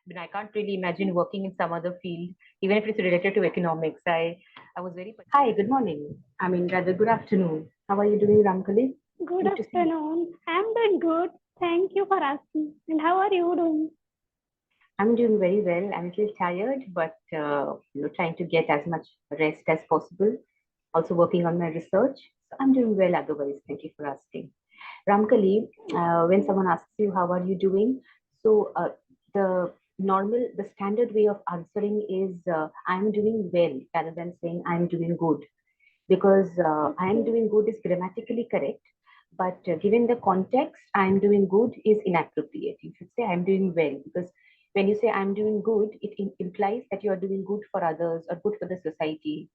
mean, I can't really imagine working in some other field, even if it's related to economics. I was very. Hi, good morning. I mean, rather good afternoon. How are you doing, Ramkali? Good Good to see you. afternoon. I'm doing good. Thank you for asking. And how are you doing? I'm doing very well. I'm a little tired, but trying to get as much rest as possible. Also working on my research. So I'm doing well otherwise. Thank you for asking. Ramkali, when someone asks you how are you doing, so the the standard way of answering is I'm doing well rather than saying I'm doing good, because I'm Okay. doing good is grammatically correct, but given the context, I'm doing good is inappropriate. You should say I'm doing well, because when you say I'm doing good, it implies that you are doing good for others or good for the society.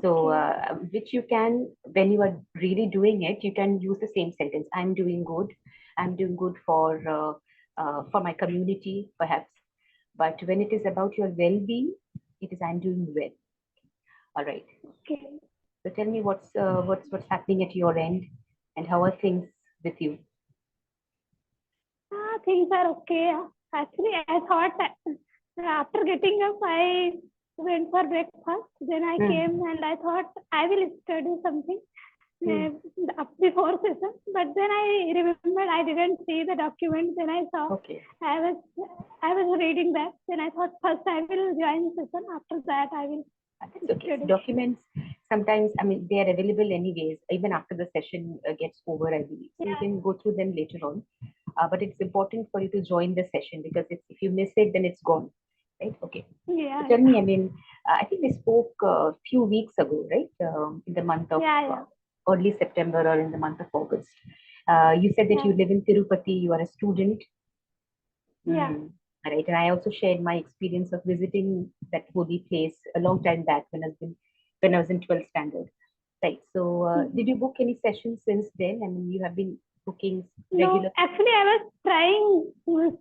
So, Okay. which you can, when you are really doing it, you can use the same sentence. I'm doing good. I'm doing good for my community, perhaps. But when it is about your well-being, it is I'm doing well. All right. Okay. So tell me what's happening at your end, and how are things with you? Things are okay. Actually, I thought after getting up, I went for breakfast. Then I Hmm. came and I thought I will study something Hmm. before session. But then I remembered I didn't see the document. Then I saw Okay. I was I was reading that. Then I thought first I will join session. After that I will That's okay. So study. documents sometimes, I mean, they are available anyways, even after the session gets over, I believe. So you Yeah. can go through them later on. But it's important for you to join the session, because if you miss it, then it's gone, right? Okay. So Yeah. tell me, Yeah. I mean, I think we spoke a few weeks ago, right? In the month of Yeah. Yeah. early September or in the month of August. You said that Yeah. you live in Tirupati, you are a student. Yeah. Hmm. Right. And I also shared my experience of visiting that holy place a long time back when I was in 12th standard. Right. So did you Mhm. book any sessions since then? I mean, you have been booking No, regular. actually, I was trying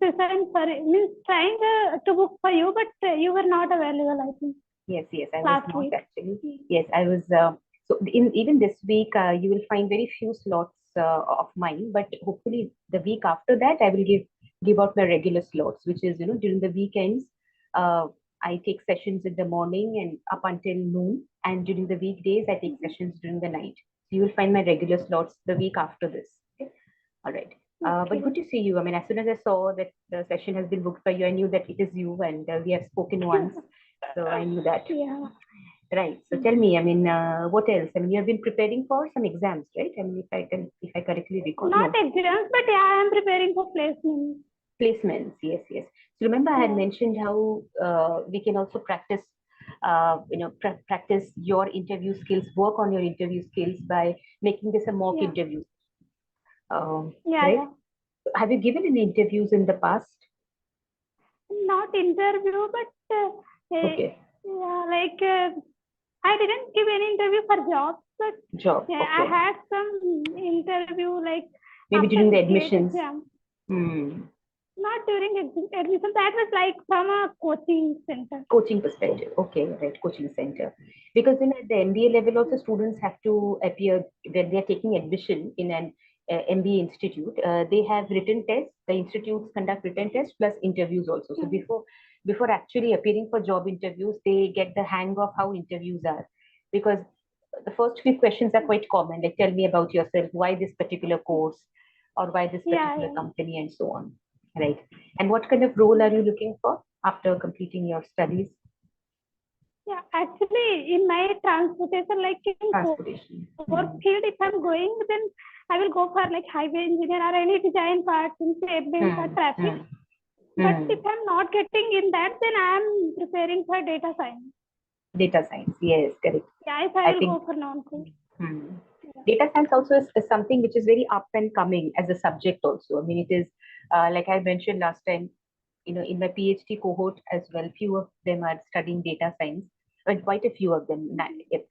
session for means trying to book for you, but you were not available. I think Yes, yes, I was last not week. actually. Yes, I was. So in even this week, you will find very few slots of mine. But hopefully, the week after that, I will give out my regular slots, which is during the weekends. Uh, I take sessions in the morning and up until noon, and during the weekdays, I take Mhm. sessions during the night. So you will find my regular slots the week after this. Okay? All right. But good Okay. to see you. I mean, as soon as I saw that the session has been booked for you, I knew that it is you, and we have spoken once, so I knew that. Yeah. Right. So tell Mhm. me, I mean, what else? I mean, you have been preparing for some exams, right? I mean, if I correctly recall, Not no, exams, but yeah, I am preparing for placement. placements. Yes, yes. So remember, I had Yeah. mentioned how we can also practice, practice your interview skills, work on your interview skills by making this a mock Yeah. interview. Yeah. Right? Yeah. Have you given any interviews in the past? Not interview, but Okay, yeah, like I didn't give any interview for jobs, but job. yeah, I Okay, had some interview like maybe after during the gate admissions. exam. Hmm. Not during admission. That was like from a coaching center. Coaching perspective. Okay, right, coaching center. Because at the MBA level also students have to appear when they are taking admission in an MBA institute. They have written tests. The institutes conduct written tests plus interviews also. So Mm. before actually appearing for job interviews, they get the hang of how interviews are. Because the first few questions are quite common, like tell me about yourself, why this particular course, or why this Yeah, particular yeah, company, and so on. Right. And what kind of role are you looking for after completing your studies? yeah. Actually, in my transportation, like in core Transportation. field, if Hmm. I'm going, then I will go for like highway engineer or any design part in pavements or Hmm. traffic. Hmm. But if Hmm. I'm not getting in that, then I'm preparing for data science. Data science. Yes, correct. Yeah, if I I will think go for non-core. hmm. Yeah. Data science also is something which is very up and coming as a subject also. I mean, it is like I mentioned last time, in my PhD cohort as well, few of them are studying data science, and quite a few of them,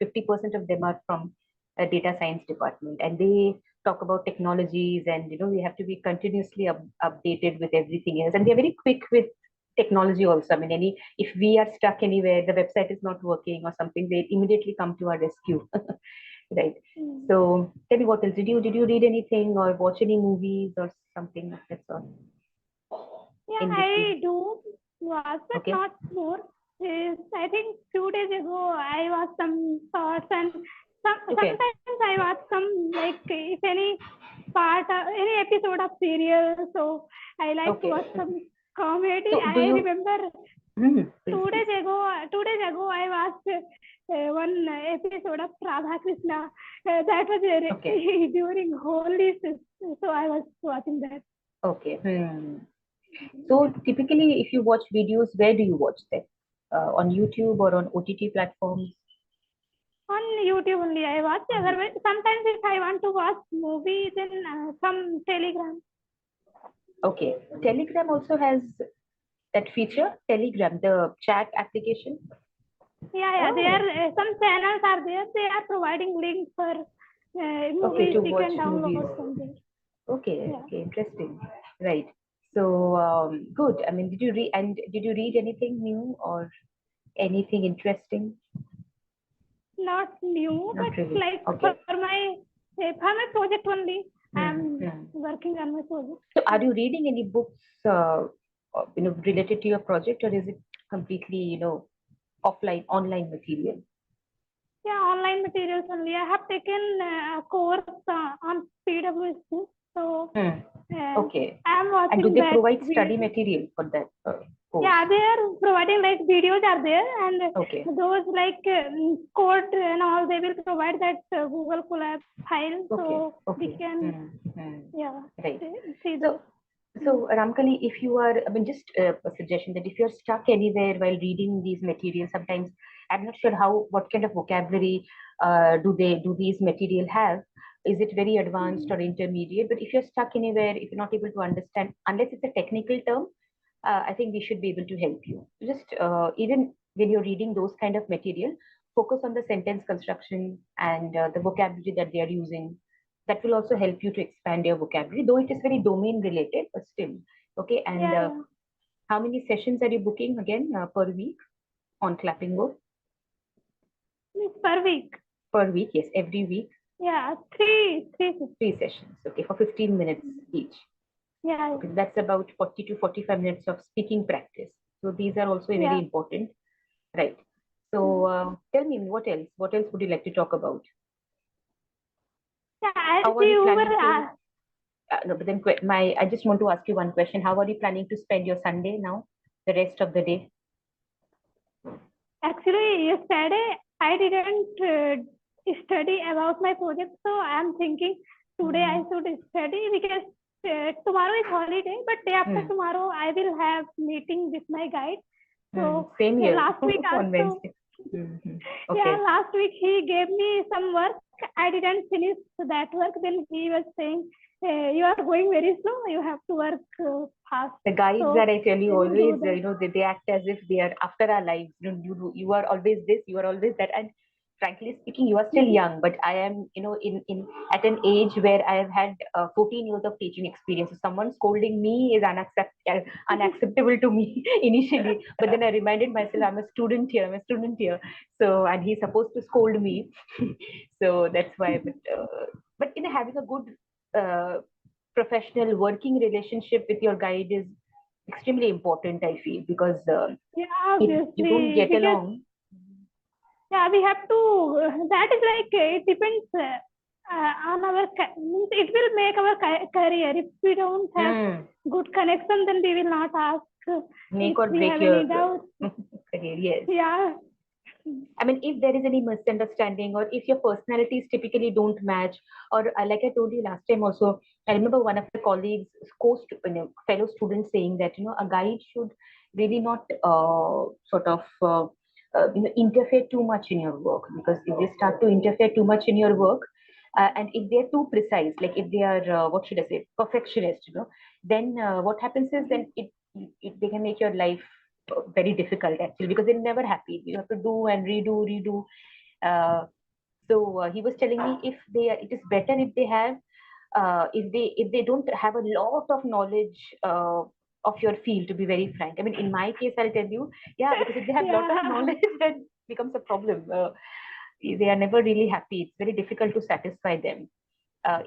50% of them are from a data science department, and they talk about technologies, and we have to be continuously updated with everything else, and they're very quick with technology also. I mean, if we are stuck anywhere, the website is not working or something, they immediately come to our rescue. Right. Mm. So tell me, what else? Did you read anything or watch any movies or something of that sort? Yeah, in between? I do watch, but Okay. not more. I think few days ago I watched some thoughts, and Okay. sometimes I watch some, like if any any episode of serial. So I like to Okay. watch some comedy. So do I you? remember Please, please. 2 days ago I watched one episode of Radha Krishna. That was Okay. during Holi, so I was watching that Okay. So typically, if you watch videos, where do you watch them? On YouTube or on OTT platforms? on YouTube only. I watch. On Otherwise, YouTube. sometimes if I want to watch movie, then some Telegram. Okay. Telegram also has that feature. Telegram, the chat application. Yeah, yeah. Oh, There some channels are there. They are providing links for okay. movies. To You watch can movies. download from there. Okay. Yeah. Okay. Interesting. Right. So good. I mean, did you read anything new or anything interesting? Not new, Not but really. like Okay. for my project only. I Hmm. am Hmm. working on my project. So, are you reading any books, related to your project, or is it completely, offline, online material? Yeah, online materials only. I have taken a course on PWS. So Hmm. Okay. I am And do watching they that provide study video. material for that course? Yeah, they are providing like videos are there, and Okay. those like code and all, they will provide that Google Colab file, Okay. so we Okay. can, Hmm. Hmm. yeah, Right. see those. So, Ramkali, if you are, I mean, just a suggestion that if you're stuck anywhere while reading these materials, sometimes I'm not sure what kind of vocabulary do these material have. Is it very advanced Mm. or intermediate? But if you're stuck anywhere, if you're not able to understand, unless it's a technical term, I think we should be able to help you. Just even when you're reading those kind of material, focus on the sentence construction and the vocabulary that they are using. That will also help you to expand your vocabulary, though it is very domain related, but still. Okay, and Yeah, yeah. how many sessions are you booking again per week on Clapingo? It's per week. Per week, yes, every week, Yeah, three. three sessions. Okay, for 15 minutes each. Yeah, Okay, that's about 40 to 45 minutes of speaking practice. So these are also very yeah, important, right? So tell me what else? What else would you like to talk about? yeah. As How are you you planning were, to? No, but then I just want to ask you one question. How are you planning to spend your Sunday now, the rest of the day? actually yesterday I didn't study about my project, so I am thinking today I should study because tomorrow is holiday, but day after Hmm. tomorrow I will have meeting with my guide. So Same here last week on also, Wednesday. yeah, Okay. last week he gave me some work. I didn't finish that work. Then he was saying, "You are going very slow. You have to work fast." The guides So that I tell you we will do always, that. they act as if they are after our lives. You are always this, you are always that. And frankly speaking, you are still young, but I am, in at an age where I have had 14 years of teaching experience. So someone scolding me is unacceptable to me initially. But then I reminded myself, I'm a student here. I'm a student here. So, and he's supposed to scold me. So that's why. But having a good professional working relationship with your guide is extremely important, I feel, because Yeah, if you don't obviously, get because along. yeah, we have to. That is like it depends on our. Means it will make our career. If we don't have Hmm, good connection, then we will not ask if make or we break have your any doubts. career, yes. Yeah, I mean, if there is any misunderstanding or if your personalities typically don't match, or like I told you last time also, I remember one of the colleagues, fellow students saying that, a guide should really not sort of interfere too much in your work, because if they start to interfere too much in your work, and if they're too precise, like if they are, what should I say, perfectionist, then what happens is then they can make your life very difficult actually, because they're never happy. You have to do and redo. Uh, so he was telling me, it is better if they have, if they don't have a lot of knowledge of your field. To be very frank, I mean, in my case, I'll tell you, yeah, because if they have a lot of yeah, knowledge, then becomes a problem. They are never really happy. It's very difficult to satisfy them.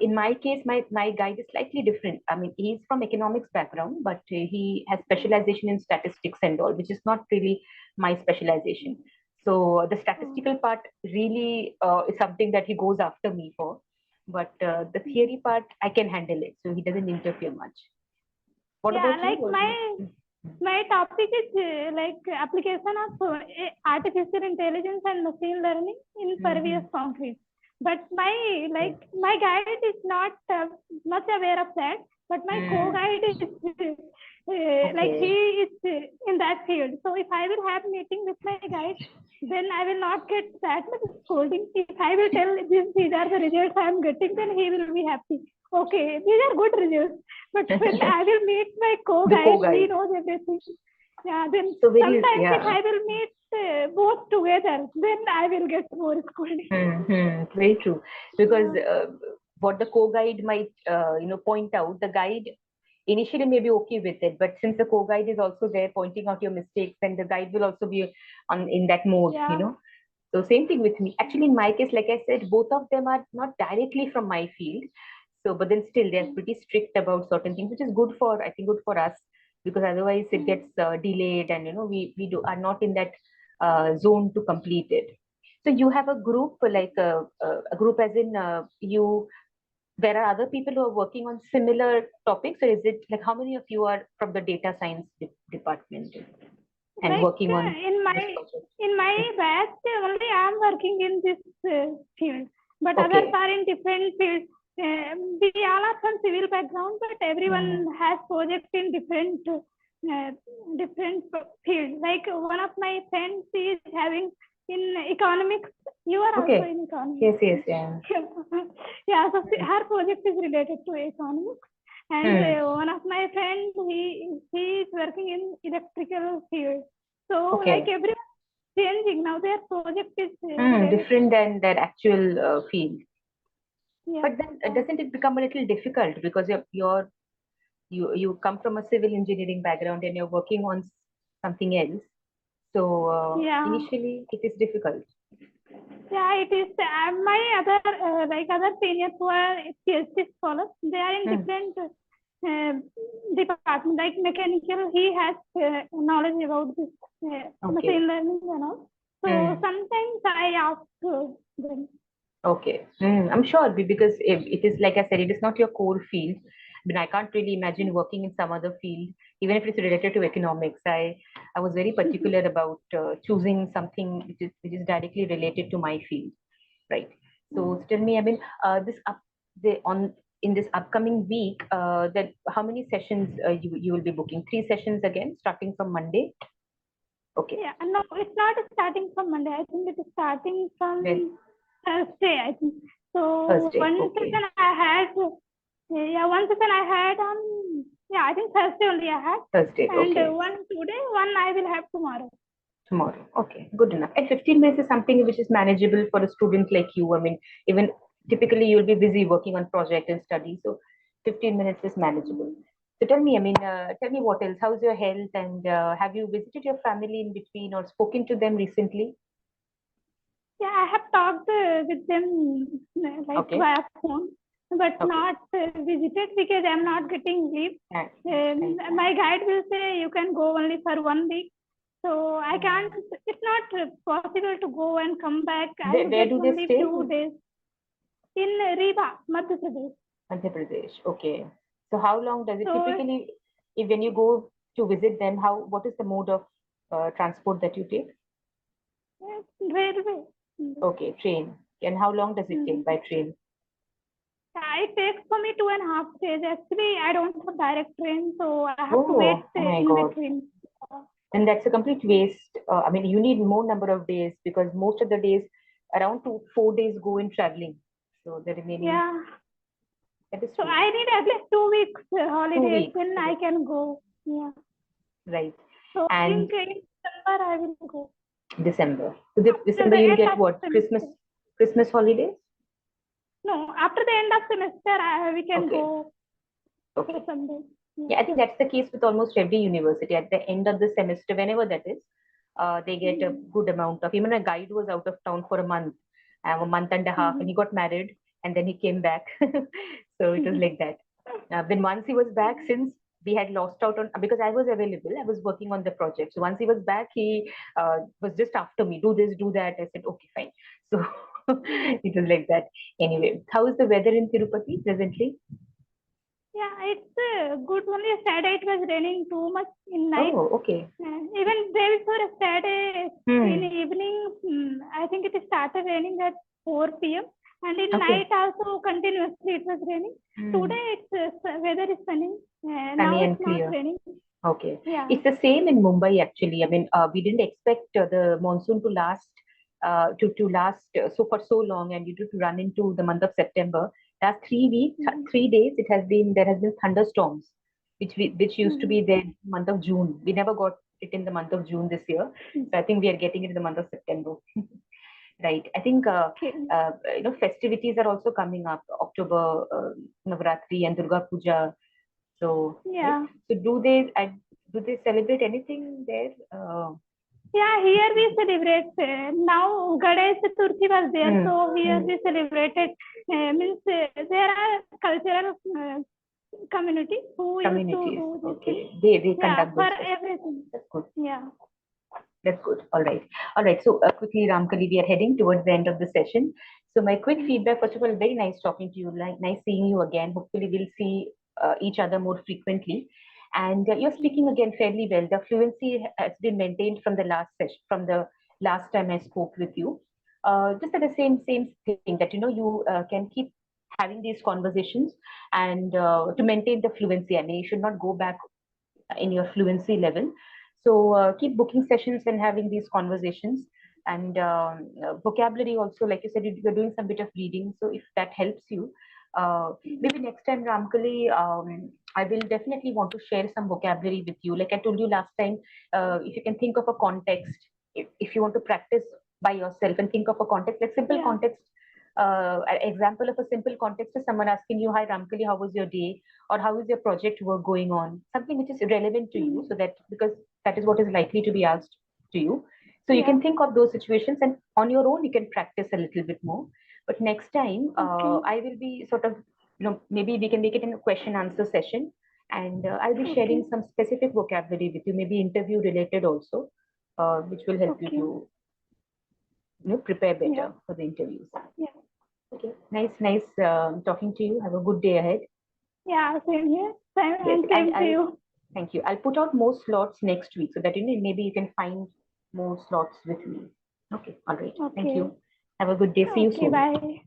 in my case, my guide is slightly different. I mean, he's from economics background, but he has specialization in statistics and all, which is not really my specialization. So the statistical part really is something that he goes after me for. But the theory part, I can handle it. So he doesn't interfere much. What Yeah, about you? like my topic is like application of artificial intelligence and machine learning in pervious concrete. But my guide is not much aware of that. But my co-guide is like he is in that field. So if I will have meeting with my guide, then I will not get that much scolding. If I will tell these are the results I am getting, then he will be happy. Okay, these are good results. But when I will meet my co-guide, he knows everything. Yeah, then So sometimes if I will meet both together, then I will get more scolding. Very true. Because what the co-guide might, point out, the guide initially may be okay with it, but since the co-guide is also there pointing out your mistakes, then the guide will also be on in that mode, Yeah. So same thing with me. Actually, in my case, like I said, both of them are not directly from my field. So, but then still they're pretty strict about certain things, which is good for, I think, good for us, because otherwise it gets delayed, and we are not in that zone to complete it. So you have a group, like a group as in you. There are other people who are working on similar topics, or is it like how many of you are from the data science department and Like working on this project? in my batch, only I am working in this field, but others Okay. are in different fields. We all are from civil background, but everyone has projects in different fields. Like one of my friends is having in economics. You are also Okay. in economics. Yes, yeah. Yeah, so her project is related to economics. And one of my friends, he is working in electrical field. So like Okay. everyone changing now, their project is related. Different than that actual field. Yeah. But then doesn't it become a little difficult because you come from a civil engineering background and you're working on something else. So Yeah. initially it is difficult. Yeah, it is. My other other seniors who are PhD scholars, they are in different department. Like mechanical, he has knowledge about this machine learning and all. So sometimes I ask them. Okay. I'm sure because if it is like I said, it is not your core field. I mean, I can't really imagine working in some other field, even if it's related to economics. I was very particular about choosing something which is directly related to my field, right? So tell me, I mean, this up the on in this upcoming week, that how many sessions you will be booking? 3 sessions again, starting from Monday. Okay. Yeah, no, it's not starting from Monday. I think it is starting from Then Thursday, I think. So Thursday. one Okay. session I had, one session I had on, I think Thursday only I had. Thursday. And Okay. one today, one I will have tomorrow. Tomorrow. Okay, good enough. And 15 minutes is something which is manageable for a student like you. I mean, even typically you'll be busy working on project and study, so 15 minutes is manageable. So tell me, I mean, tell me what else? How's your health? And have you visited your family in between or spoken to them recently? Yeah, I have talked with them Okay. via phone, but Okay. not visited because I'm not getting leave. My guide will say you can go only for 1 week. So I can't, it's not possible to go and come back. I will Where get do they only stay? few days in Riva, Madhya Pradesh. Madhya Pradesh. Okay. So how long does it typically, if when you go to visit them, what is the mode of transport that you take? Railway. Okay, train. And how long does it take by train? It takes for me 2.5 days. Actually, I don't have direct train, so I have to wait My in God. between. And that's a complete waste. I mean, you need more number of days because most of the days, around 4 days go in traveling. So the remaining. Yeah. That is So true. I need at least 2 weeks holidays, 2 weeks. then I can go. Yeah. Right. So I And think in December I will go. December. So December the you'll end get of what? semester. Christmas holidays? No, after the end of semester, we can go Okay. for some days. Yeah, I think that's the case with almost every university. At the end of the semester, whenever that is, they get a good amount of. Even a guide was out of town for a month and a half, and he got married. and then he came back. So it was like that. Then once he was back, since we had lost out on, because I was available, I was working on the project. So once he was back, he was just after me, do this, do that. I said, okay, fine. So it was like that. Anyway, how is the weather in Tirupati presently? Yeah, it's good. Only Saturday it was raining too much in night. Oh, okay. Even day before Saturday in Hmm. evening, I think it started raining at 4 p.m. And in Okay. night also continuously it was raining. Today it's weather is sunny. Now Sunny and it's not clear. raining. Okay. Yeah. It's the same in Mumbai, actually. I mean, we didn't expect the monsoon to last to last so for so long, and you to run into the month of September. Last 3 weeks, 3 days, there has been thunderstorms, which used to be there in the month of June. We never got it in the month of June this year, so I think we are getting it in the month of September. Right. I think festivities are also coming up. October, Navratri and Durga Puja. So, right? Yeah. So do they celebrate anything there? Yeah, here we celebrate. Now Ganesh Chaturthi was there, so here we celebrated. Means there are cultural community who used to Communities. do this Okay. thing. They Yeah, conduct for those festivals. everything. That's good. Yeah. That's good. All right. All right. So quickly, Ramkali, we are heading towards the end of the session. So my quick feedback, first of all, very nice talking to you. Like nice seeing you again. Hopefully, we'll see each other more frequently. And you're speaking again fairly well. The fluency has been maintained from the last session, from the last time I spoke with you. Just at the same thing that you can keep having these conversations and to maintain the fluency. I mean, you should not go back in your fluency level. So keep booking sessions and having these conversations. And vocabulary also, like you said, you're doing some bit of reading. So if that helps you, maybe next time, Ramkali, I will definitely want to share some vocabulary with you. Like I told you last time, if you can think of a context, if you want to practice by yourself and think of a context, like simple context. An example of a simple context is someone asking you, "Hi Ramkali, how was your day?" or "How is your project work going on?" Something which is relevant to you, so that because that is what is likely to be asked to you. So you can think of those situations, and on your own you can practice a little bit more. But next time, I will be sort of, maybe we can make it in a question answer session, and I'll be sharing some specific vocabulary with you, maybe interview related also, which will help you to prepare better for the interviews. Yeah. Okay, nice talking to you. Have a good day ahead. Yeah, same here. Same, Yes, and same to you. Thank you. I'll put out more slots next week so that maybe you can find more slots with me. Okay, all right. Thank you. Have a good day. See you soon. Bye.